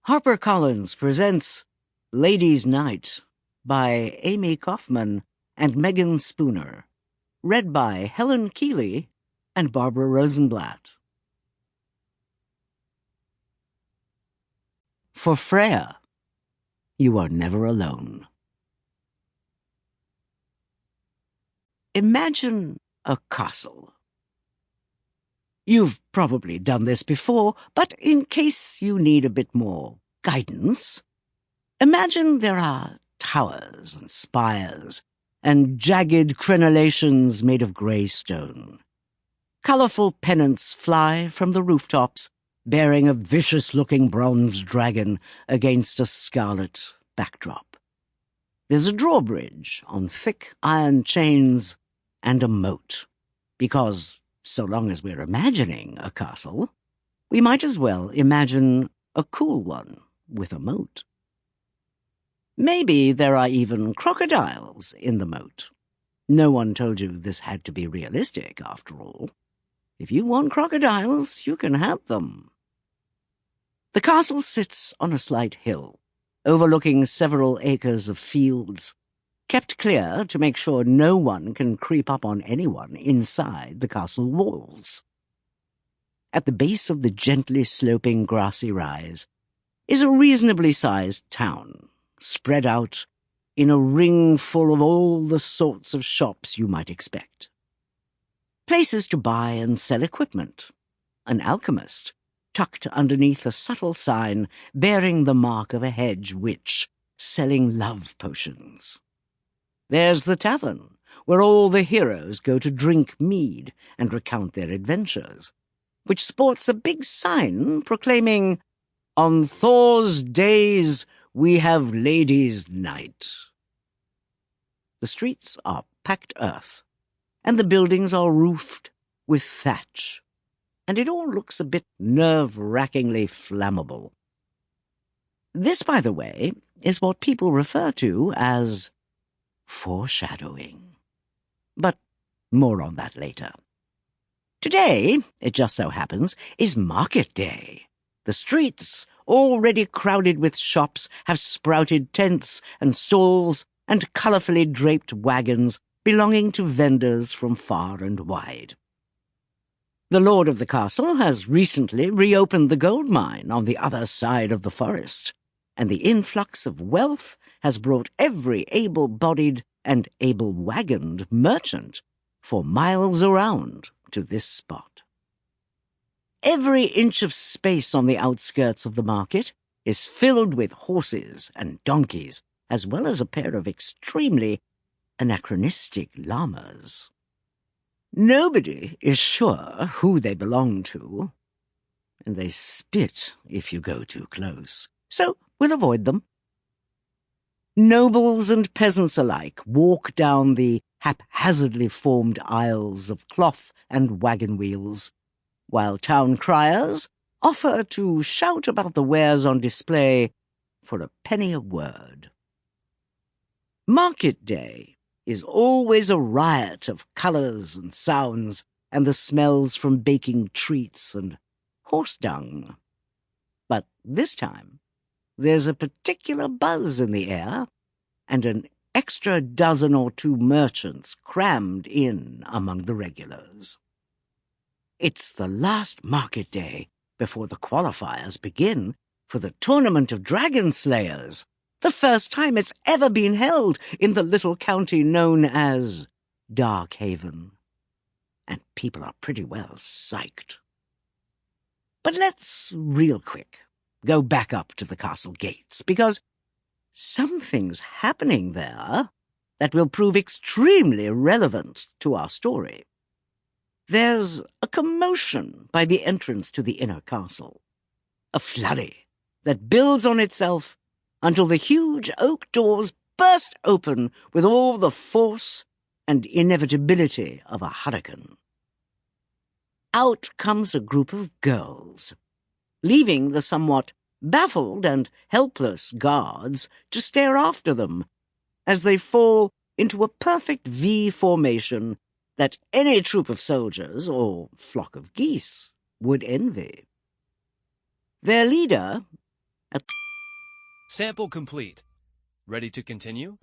HarperCollins presents Ladies' Night by Amie Kaufman and Megan Spooner, read by Helen, Keeley, and Barbara Rosenblat. For Freya, you are never alone. Imagine a castle. You've probably done this before, but in case you need a bit more guidance, imagine there are towers and spires and jagged crenellations made of grey stone. Colourful pennants fly from the rooftops, bearing a vicious-looking bronze dragon against a scarlet backdrop. There's a drawbridge on thick iron chains and a moat, because so long as we're imagining a castle, we might as well imagine a cool one with a moat. Maybe there are even crocodiles in the moat. No one told you this had to be realistic, after all. If you want crocodiles, you can have them. The castle sits on a slight hill, overlooking several acres of fields, kept clear to make sure no one can creep up on anyone inside the castle walls. At the base of the gently sloping grassy rise is a reasonably sized town, spread out in a ring full of all the sorts of shops you might expect. Places to buy and sell equipment, an alchemist tucked underneath a subtle sign bearing the mark of a hedge witch selling love potions. There's the tavern, where all the heroes go to drink mead and recount their adventures, which sports a big sign proclaiming, "On Thor's days we have ladies' night." The streets are packed earth, and the buildings are roofed with thatch, and it all looks a bit nerve-wrackingly flammable. This, by the way, is what people refer to as foreshadowing. But more on that later. Today, it just so happens, is market day. The streets, already crowded with shops, have sprouted tents and stalls and colourfully draped wagons belonging to vendors from far and wide. The lord of the castle has recently reopened the gold mine on the other side of the forest, and the influx of wealth has brought every able-bodied and able-wagoned merchant for miles around to this spot. Every inch of space on the outskirts of the market is filled with horses and donkeys, as well as a pair of extremely anachronistic llamas. Nobody is sure who they belong to, and they spit if you go too close, so we'll avoid them. Nobles and peasants alike walk down the haphazardly formed aisles of cloth and wagon wheels, while town criers offer to shout about the wares on display for a penny a word. Market day is always a riot of colours and sounds and the smells from baking treats and horse dung. But this time, there's a particular buzz in the air, and an extra dozen or two merchants crammed in among the regulars. It's the last market day before the qualifiers begin for the Tournament of Dragon Slayers, the first time it's ever been held in the little county known as Darkhaven. And people are pretty well psyched. But let's, real quick, go back up to the castle gates, because something's happening there that will prove extremely relevant to our story. There's a commotion by the entrance to the inner castle, a flurry that builds on itself until the huge oak doors burst open with all the force and inevitability of a hurricane. Out comes a group of girls, leaving the somewhat baffled and helpless guards to stare after them as they fall into a perfect V formation that any troop of soldiers or flock of geese would envy. Their leader, at Sample complete. Ready to continue?